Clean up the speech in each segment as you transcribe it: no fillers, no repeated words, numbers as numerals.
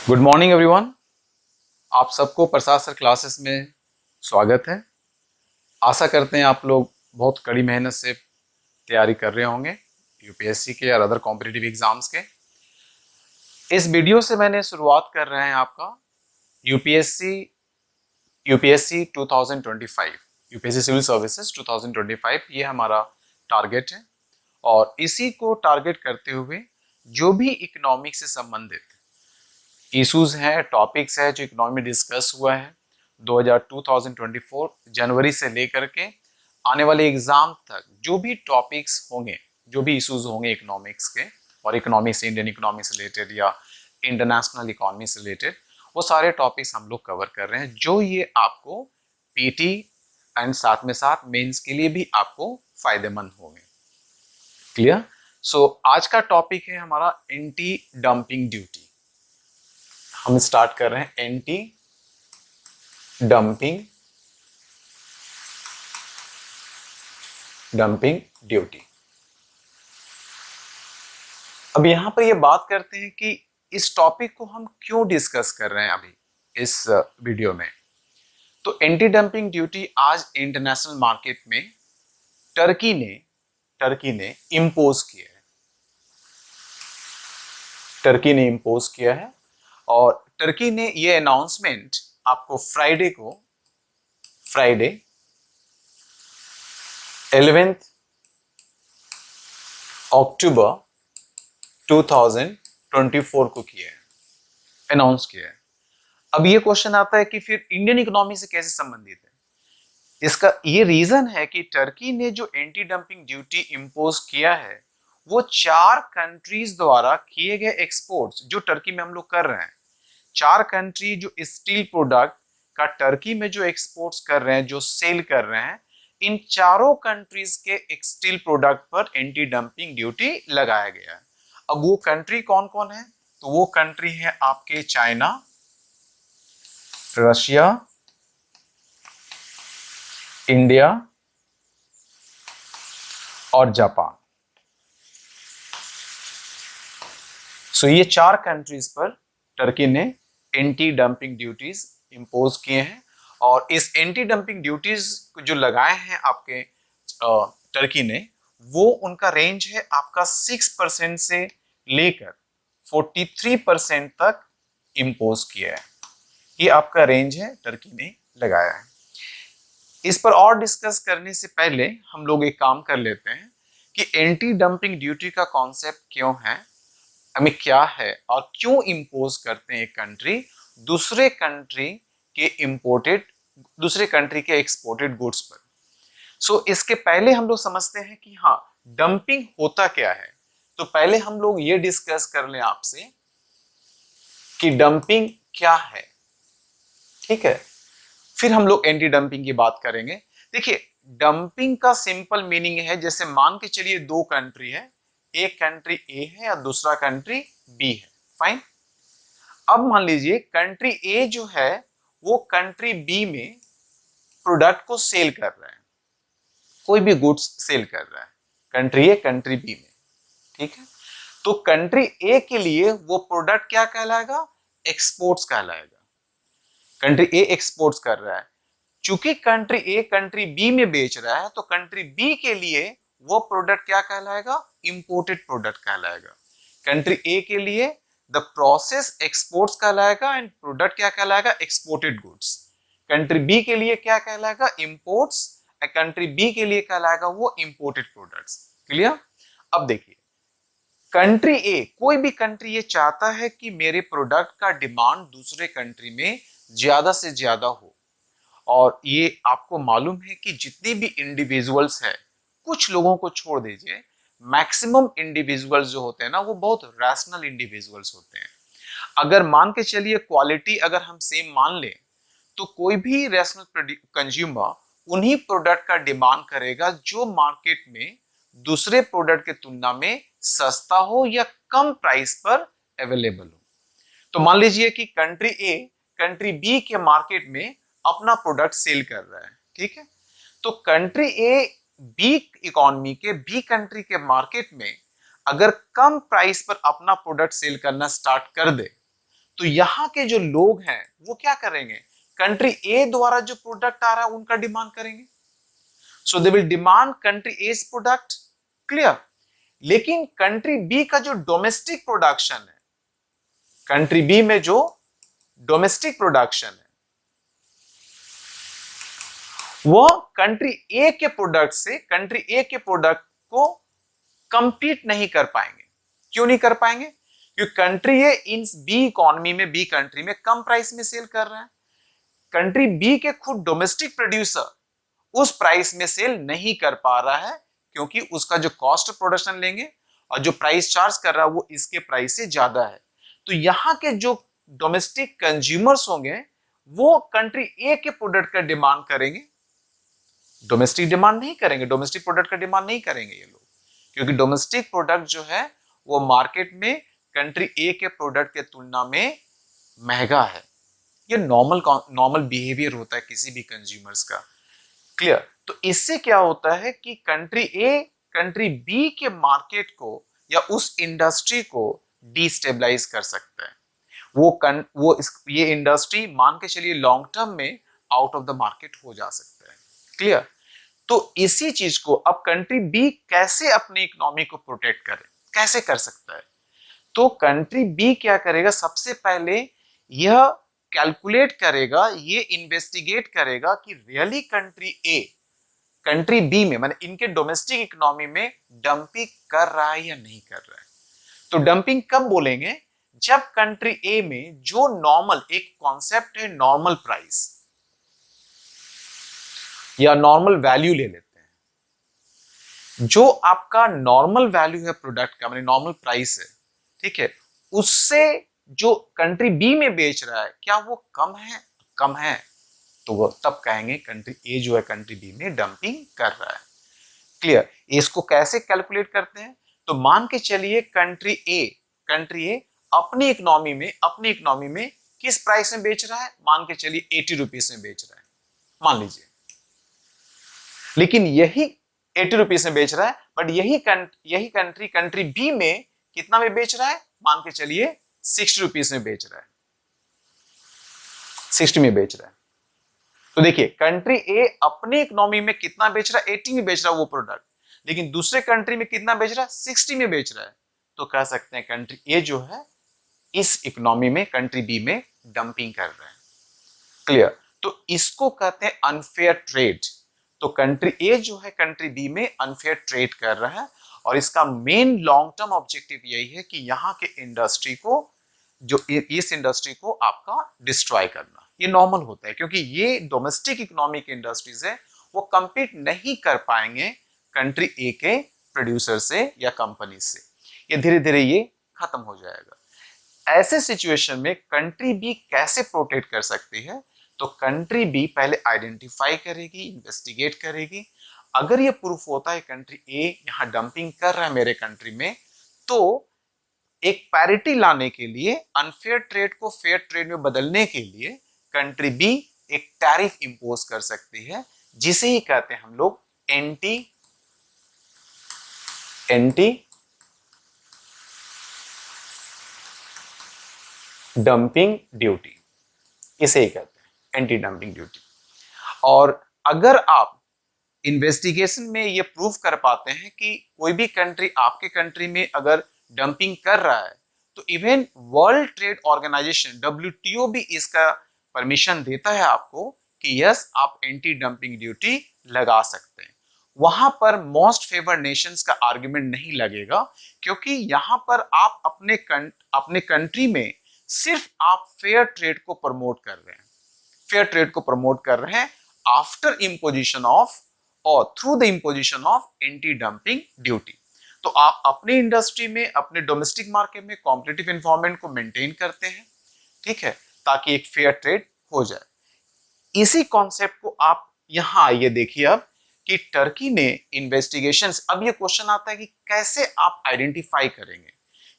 Good morning everyone. आप सबको प्रसाद sir classes में स्वागत है। आशा करते हैं आप लोग बहुत कड़ी मेहनत से तैयारी कर रहे होंगे यूपीएससी के और अदर कॉम्पिटिटिव एग्जाम्स के। इस वीडियो से मैंने शुरुआत कर रहे हैं आपका यूपीएससी 2025, यूपीएससी सिविल सर्विसेज 2025, ये हमारा टारगेट है। और इसी को टारगेट करते हुए जो भी इकोनॉमिक से संबंधित इश्यूज हैं, टॉपिक्स है जो इकोनॉमी में डिस्कस हुआ है 2024 जनवरी से लेकर के आने वाले एग्जाम तक, जो भी टॉपिक्स होंगे, जो भी इश्यूज होंगे इकोनॉमिक्स के और इकोनॉमी से, इंडियन इकोनॉमी से रिलेटेड या इंटरनेशनल इकोनॉमी से रिलेटेड, वो सारे टॉपिक्स हम लोग कवर कर रहे हैं, जो ये आपको पीटी एंड साथ में साथ मेंस के लिए भी आपको फायदेमंद होंगे। क्लियर? सो आज का टॉपिक है हमारा एंटी डंपिंग ड्यूटी। हम स्टार्ट कर रहे हैं एंटी डंपिंग ड्यूटी। अब यहां पर ये बात करते हैं कि इस टॉपिक को हम क्यों डिस्कस कर रहे हैं अभी इस वीडियो में। तो एंटी डंपिंग ड्यूटी आज इंटरनेशनल मार्केट में टर्की ने इंपोज किया है। टर्की ने इंपोज किया है और टर्की ने ये अनाउंसमेंट आपको फ्राइडे 11 अक्टूबर 2024 को किया है, अनाउंस किया है। अब ये क्वेश्चन आता है कि फिर इंडियन इकोनॉमी से कैसे संबंधित है। इसका ये रीजन है कि टर्की ने जो एंटी डंपिंग ड्यूटी इंपोज किया है वो 4 कंट्रीज द्वारा किए गए एक्सपोर्ट्स जो टर्की में हम लोग कर रहे हैं, 4 कंट्री जो स्टील प्रोडक्ट का टर्की में जो एक्सपोर्ट्स कर रहे हैं, जो सेल कर रहे हैं, इन चारों कंट्रीज के स्टील प्रोडक्ट पर एंटी डंपिंग ड्यूटी लगाया गया है। अब वो कंट्री कौन कौन है? तो वो कंट्री है आपके चाइना, रशिया, इंडिया और जापान। सो ये 4 कंट्रीज पर टर्की ने एंटी डंपिंग ड्यूटीज इंपोज किए हैं। और इस एंटी डंपिंग ड्यूटीज जो लगाए हैं आपके टर्की ने, वो उनका रेंज है आपका 6% से लेकर 43% तक इंपोज किया है। ये आपका रेंज है, टर्की ने लगाया है। इस पर और डिस्कस करने से पहले हम लोग एक काम कर लेते हैं कि एंटी डंपिंग ड्यूटी का कॉन्सेप्ट क्यों है, हमें क्या है और क्यों इंपोज करते हैं एक कंट्री दूसरे कंट्री के एक्सपोर्टेड गुड्स पर। सो इसके पहले हम लोग समझते हैं कि हाँ, डंपिंग होता क्या है। तो पहले हम लोग ये डिस्कस कर लें आपसे कि डंपिंग क्या है, ठीक है? फिर हम लोग एंटी डंपिंग की बात करेंगे। देखिए, डंपिंग का सिंपल मीनिंग है, जैसे मान के चलिए 2 कंट्री है, एक कंट्री ए है और दूसरा कंट्री बी है, फाइन। अब मान लीजिए कंट्री ए जो है वो कंट्री बी में प्रोडक्ट को सेल कर रहा है, कोई भी गुड्स सेल कर रहा है, कंट्री ए कंट्री बी में, ठीक है? तो कंट्री ए के लिए वो प्रोडक्ट क्या कहलाएगा? एक्सपोर्ट्स कहलाएगा। कंट्री ए एक्सपोर्ट्स कर रहा है, चूंकि कंट्री ए कंट्री बी में बेच रहा है, तो कंट्री बी के लिए वो प्रोडक्ट क्या कहलाएगा? इंपोर्टेड प्रोडक्ट कहलाएगा। कंट्री ए के लिए द प्रोसेस एक्सपोर्ट्स कहलाएगा एंड प्रोडक्ट क्या कहलाएगा? Exported goods. कंट्री बी के लिए क्या कहलाएगा? इंपोर्ट्स। कंट्री बी के लिए कहलाएगा वो इंपोर्टेड प्रोडक्ट्स। क्लियर? अब देखिए, कंट्री ए, कोई भी कंट्री ये चाहता है कि मेरे प्रोडक्ट का डिमांड दूसरे कंट्री में ज्यादा से ज्यादा हो। और ये आपको मालूम है कि जितनी भी इंडिविजुअल्स है, कुछ लोगों को छोड़ दीजिए, मैक्सिमम इंडिविजुअल्स जो होते हैं ना, वो बहुत रैशनल इंडिविजुअल्स होते हैं। अगर मान के चलिए क्वालिटी अगर हम सेम मान लें, तो कोई भी रैशनल कंज्यूमर उन्हीं प्रोडक्ट का डिमांड करेगा जो मार्केट में दूसरे प्रोडक्ट के तुलना में सस्ता हो या कम प्राइस पर अवेलेबल हो। तो मान लीजिए कि कंट्री ए कंट्री बी के मार्केट में अपना प्रोडक्ट सेल कर रहा है, ठीक है? तो कंट्री ए बी इकोनॉमी के बी कंट्री के मार्केट में अगर कम प्राइस पर अपना प्रोडक्ट सेल करना स्टार्ट कर दे, तो यहाँ के जो लोग हैं वो क्या करेंगे, कंट्री ए द्वारा जो प्रोडक्ट आ रहा है उनका डिमांड करेंगे। So they will demand country as product, clear. लेकिन कंट्री बी का जो डोमेस्टिक प्रोडक्शन है, कंट्री बी में जो डोमेस्टिक प्रोडक्शन है, वो कंट्री ए के प्रोडक्ट से कंट्री ए के प्रोडक्ट को कंपीट नहीं कर पाएंगे। क्यों नहीं कर पाएंगे? क्योंकि country A in B economy में, बी कंट्री में कम प्राइस में सेल कर रहा है। कंट्री बी के खुद डोमेस्टिक प्रोड्यूसर उस प्राइस में सेल नहीं कर पा रहा है, क्योंकि उसका जो कॉस्ट ऑफ प्रोडक्शन लेंगे और जो प्राइस चार्ज कर रहा है वो इसके प्राइस से ज्यादा है। तो यहां के जो डोमेस्टिक कंज्यूमर्स होंगे वो कंट्री ए के प्रोडक्ट का डिमांड करेंगे, डोमेस्टिक डिमांड नहीं करेंगे, डोमेस्टिक प्रोडक्ट का डिमांड नहीं करेंगे ये लोग, क्योंकि डोमेस्टिक प्रोडक्ट जो है वो मार्केट में कंट्री ए के प्रोडक्ट के तुलना में महंगा है। ये नॉर्मल बिहेवियर होता है किसी भी कंज्यूमर्स का, क्लियर। तो इससे क्या होता है कि कंट्री ए कंट्री बी के मार्केट को या उस इंडस्ट्री को डिस्टेबलाइज कर सकता है। ये इंडस्ट्री मान के चलिए लॉन्ग टर्म में आउट ऑफ द मार्केट हो जा सकता है, क्लियर। तो इसी चीज को अब कंट्री बी कैसे अपनी इकोनॉमी को प्रोटेक्ट करे, कैसे कर सकता है? तो कंट्री बी क्या करेगा, सबसे पहले यह कैलकुलेट करेगा, ये इन्वेस्टिगेट करेगा कि really country A country B में, माने इनके डोमेस्टिक इकोनॉमी में डंपिंग कर रहा है या नहीं कर रहा है। तो डंपिंग कब बोलेंगे? जब कंट्री ए में जो नॉर्मल, एक कॉन्सेप्ट है नॉर्मल प्राइस या नॉर्मल वैल्यू ले लेते हैं, जो आपका नॉर्मल वैल्यू है प्रोडक्ट का, माने नॉर्मल प्राइस है, ठीक है, उससे जो कंट्री बी में बेच रहा है क्या वो कम है? कम है, तो वो तब कहेंगे कंट्री ए जो है कंट्री बी में डंपिंग कर रहा है, क्लियर। इसको कैसे कैलकुलेट करते हैं? तो मान के चलिए कंट्री ए अपनी इकोनॉमी में किस प्राइस में बेच रहा है? मान के चलिए 80 रुपीज में बेच रहा है, मान लीजिए। लेकिन यही 80 रुपीज में बेच रहा है, बट यही कंट्री बी में कितना में बेच रहा है? मान के चलिए 60 रुपीज में बेच रहा है, 60 में बेच रहा है। तो देखिए कंट्री ए अपनी इकोनॉमी में कितना बेच रहा है? 80 में बेच रहा है वो प्रोडक्ट, लेकिन दूसरे कंट्री में कितना बेच रहा है? 60 में बेच रहा है। तो कह सकते हैं कंट्री ए जो है इस इकोनॉमी में कंट्री बी में डंपिंग कर रहा है, क्लियर। तो इसको कहते हैं अनफेयर ट्रेड। तो कंट्री ए जो है कंट्री बी में अनफेयर ट्रेड कर रहा है, और इसका मेन लॉन्ग टर्म ऑब्जेक्टिव यही है कि यहाँ के इंडस्ट्री को, जो इस इंडस्ट्री को आपका डिस्ट्रॉय करना। ये नॉर्मल होता है क्योंकि ये डोमेस्टिक इकोनॉमिक इंडस्ट्रीज है, वो कंपीट नहीं कर पाएंगे कंट्री ए के प्रोड्यूसर से या कंपनी से। ये धीरे धीरे ये खत्म हो जाएगा। ऐसे सिचुएशन में कंट्री बी कैसे प्रोटेक्ट कर सकती है? तो कंट्री बी पहले आइडेंटिफाई करेगी, इन्वेस्टिगेट करेगी। अगर ये प्रूफ होता है कंट्री ए यहाँ डंपिंग कर रहा है मेरे कंट्री में, तो एक पैरिटी लाने के लिए, अनफेयर ट्रेड को फेयर ट्रेड में बदलने के लिए कंट्री बी एक टैरिफ इंपोज कर सकती है, जिसे ही कहते हैं हम लोग एंटी डंपिंग ड्यूटी, इसे ही कहते हैं एंटी डंपिंग ड्यूटी। और अगर आप इन्वेस्टिगेशन में ये प्रूफ कर पाते हैं कि कोई भी कंट्री आपके कंट्री में अगर डंपिंग कर रहा है, तो even world trade organization WTO भी इसका परमिशन देता है आपको कि यस आप एंटी डंपिंग ड्यूटी लगा सकते हैं। वहां पर मोस्ट फेवर्ड नेशंस का आर्गुमेंट नहीं लगेगा, क्योंकि यहां पर आप अपने कंट्री में सिर्फ आप फेयर ट्रेड को प्रमोट कर रहे हैं, फेयर ट्रेड को प्रमोट कर रहे हैं आफ्टर इम्पोजिशन ऑफ और through the imposition of anti dumping duty. तो आप अपनी इंडस्ट्री में, अपने डोमेस्टिक मार्केट में कॉम्पिटिटिव एनवायरनमेंट को मेंटेन करते हैं, ठीक है, ताकि एक फेयर ट्रेड हो जाए। इसी कॉन्सेप्ट को आप यहां आइए देखिए अब कि टर्की ने इन्वेस्टिगेशंस। अब ये क्वेश्चन आता है कि कैसे आप आइडेंटिफाई करेंगे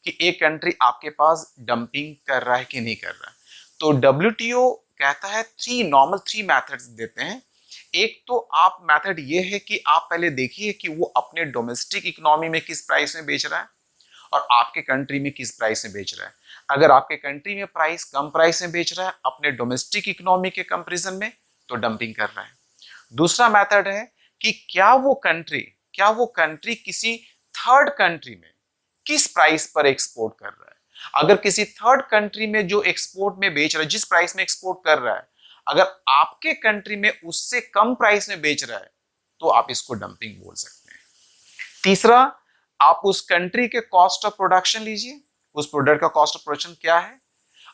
कि एक कंट्री आपके पास डंपिंग कर रहा है कि नहीं कर रहा है। तो WTO कहता है थ्री मेथड्स देते हैं। एक तो आप मेथड ये है कि आप पहले देखिए कि वो अपने डोमेस्टिक इकोनॉमी में किस प्राइस में बेच रहा है और आपके कंट्री में किस प्राइस में बेच रहा है। अगर आपके कंट्री में प्राइस कम प्राइस में बेच रहा है अपने डोमेस्टिक इकोनॉमी के कंपैरिजन में, तो डंपिंग कर रहा है। दूसरा मेथड है कि क्या वो कंट्री किसी थर्ड कंट्री में किस प्राइस पर एक्सपोर्ट कर रहा है। अगर किसी थर्ड कंट्री में जो एक्सपोर्ट में बेच रहा है, जिस प्राइस में एक्सपोर्ट कर रहा है, अगर आपके कंट्री में उससे कम प्राइस में बेच रहा है, तो आप इसको डंपिंग बोल सकते हैं। तीसरा, आप उस कंट्री के कॉस्ट ऑफ प्रोडक्शन लीजिए, उस प्रोडक्ट का कॉस्ट ऑफ प्रोडक्शन क्या है,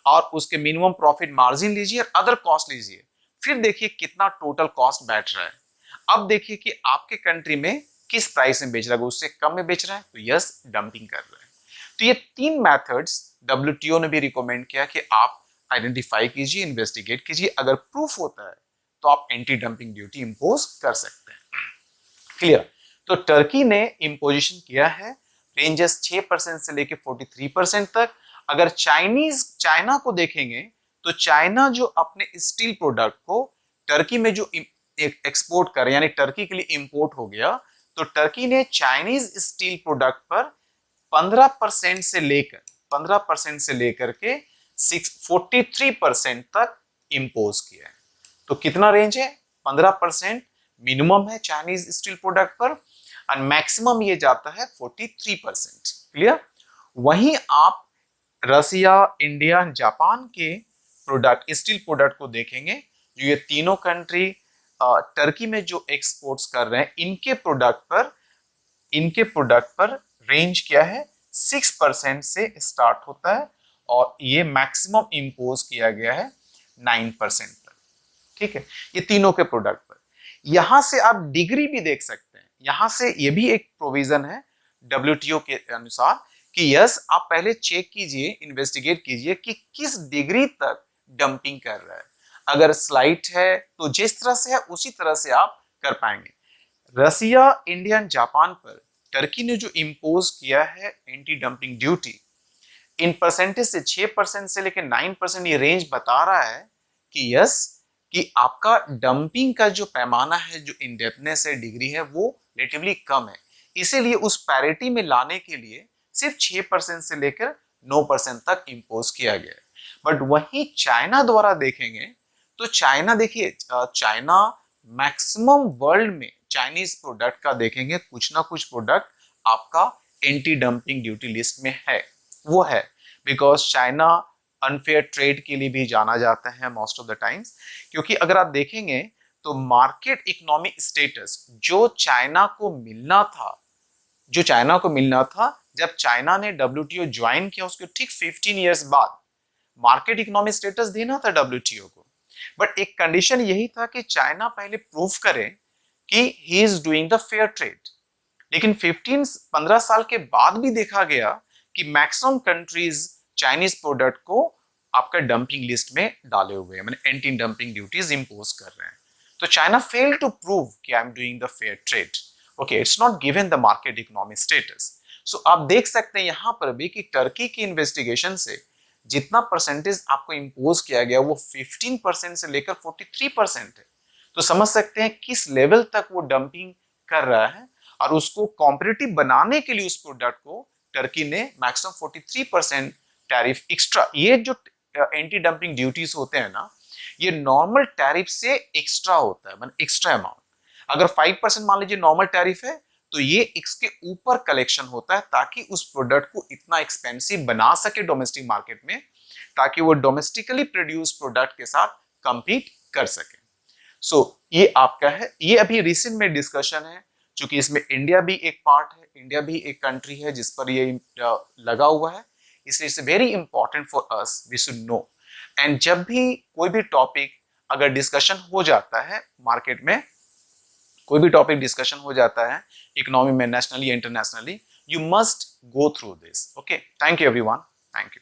और उसके मिनिमम प्रॉफिट मार्जिन लीजिए और अदर कॉस्ट लीजिए, फिर देखिए कितना टोटल कॉस्ट बैठ रहा है। अब देखिए कि आपके कंट्री में किस प्राइस में बेच रहा है, उससे कम में बेच रहा है, तो यस, डंपिंग कर रहा है। तो ये 3 मेथड्स डब्ल्यूटीओ ने भी रिकमेंड किया कि आप आइडेंटिफाई कीजिए, इन्वेस्टिगेट कीजिए, अगर प्रूफ होता है तो आप एंटी डंपिंग ड्यूटी इंपोज कर सकते हैं। क्लियर? तो टर्की ने इंपोजिशन किया है रेंजेस 6% से लेकर 43% तक। अगर चाइना को देखेंगे तो चाइना जो अपने स्टील प्रोडक्ट को टर्की में जो एक्सपोर्ट कर, यानी टर्की के लिए इंपोर्ट हो गया, तो टर्की ने चाइनीज स्टील प्रोडक्ट पर 15% से लेकर के 43% तक इंपोज किया है। तो कितना रेंज है? 15% मिनिमम है चाइनीज स्टील प्रोडक्ट पर, और मैक्सिमम ये जाता है 43%। क्लियर? वहीं आप रसिया, इंडिया, जापान के प्रोडक्ट, स्टील प्रोडक्ट को देखेंगे, जो ये तीनों कंट्री टर्की में जो एक्सपोर्ट्स कर रहे हैं, इनके प्रोडक्ट पर रेंज क्या है? 6% से स्टार्ट होता है, और ये मैक्सिमम इंपोज किया गया है 9% तक। ठीक है, ये तीनों के प्रोडक्ट पर। यहां से आप डिग्री भी देख सकते हैं, यहां से ये भी एक प्रोविजन है डब्ल्यूटीओ के अनुसार कि यस, आप पहले चेक कीजिए, इन्वेस्टिगेट कीजिए कि किस डिग्री तक डंपिंग कर रहा है। अगर स्लाइट है तो जिस तरह से है उसी तरह से आप कर पाएंगे। रसिया, इंडिया, जापान पर टर्की ने जो इंपोज किया है anti dumping duty, in percentage से 6% से लेकर 9%, ये रेंज बता रहा है कि यस, कि आपका डंपिंग का जो पैमाना है, जो इनडेप्थनेस है, डिग्री है, वो रिलेटिवली कम है। इसीलिए उस पैरिटी में लाने के लिए सिर्फ 6% से लेकर 9% तक इंपोज किया गया है। बट वहीं चाइना द्वारा देखेंगे तो चाइना, देखिए, चाइना मैक्सिमम वर्ल्ड में चाइनीज प्रोडक्ट का देखेंगे, कुछ ना कुछ प्रोडक्ट आपका एंटी डंपिंग ड्यूटी लिस्ट में है। वो है बिकॉज चाइना अनफेयर ट्रेड के लिए भी जाना जाता है मोस्ट ऑफ द टाइम्स, क्योंकि अगर आप देखेंगे तो मार्केट इकोनॉमिक स्टेटस जो चाइना को मिलना था जब चाइना ने डब्ल्यूटीओ ज्वाइन किया, उसके ठीक 15 इयर्स बाद मार्केट इकोनॉमिक स्टेटस देना था डब्ल्यूटीओ को। बट एक कंडीशन यही था कि चाइना पहले प्रूफ करे कि he is doing the fair trade. लेकिन 15 साल के बाद भी देखा गया कि मैक्सिमम कंट्रीज चाइनीज प्रोडक्ट को आपका डंपिंग लिस्ट में डाले हुए हैं, माने एंटी डंपिंग ड्यूटीज इंपोज कर रहे हैं। तो चाइना फेल्ड टू प्रूव कि I am doing the fair trade. Okay, it's not given the market economic status. So आप देख सकते हैं यहां पर भी कि टर्की की इन्वेस्टिगेशन से जितना परसेंटेज आपको इंपोज किया गया वो 15% से लेकर 43% है। तो समझ सकते हैं किस लेवल तक वो डंपिंग कर रहा है, और उसको कॉम्पिटिटिव बनाने के लिए उस प्रोडक्ट को टर्की ने मैक्सिमम 43% टैरिफ एक्स्ट्रा, ये जो एंटी डंपिंग ड्यूटीज होते हैं ना, ये नॉर्मल टैरिफ से एक्स्ट्रा होता है, मतलब एक्स्ट्रा अमाउंट। अगर 5% मान लीजिए नॉर्मल टैरिफ है, तो ये इसके ऊपर कलेक्शन होता है ताकि उस प्रोडक्ट को इतना एक्सपेंसिव बना सके डोमेस्टिक मार्केट में, ताकि वो डोमेस्टिकली प्रोड्यूस प्रोडक्ट के साथ कंपीट कर सके। सो ये आपका है, ये अभी रिसेंट में डिस्कशन है, क्योंकि इसमें इंडिया भी एक पार्ट है, इंडिया भी एक कंट्री है जिस पर ये लगा हुआ है, इसलिए it's very important for us, we should know. And जब भी कोई भी टॉपिक अगर डिस्कशन हो जाता है मार्केट में, कोई भी टॉपिक डिस्कशन हो जाता है इकोनॉमी में, nationally internationally, you must go through this. Okay, thank you everyone, thank you.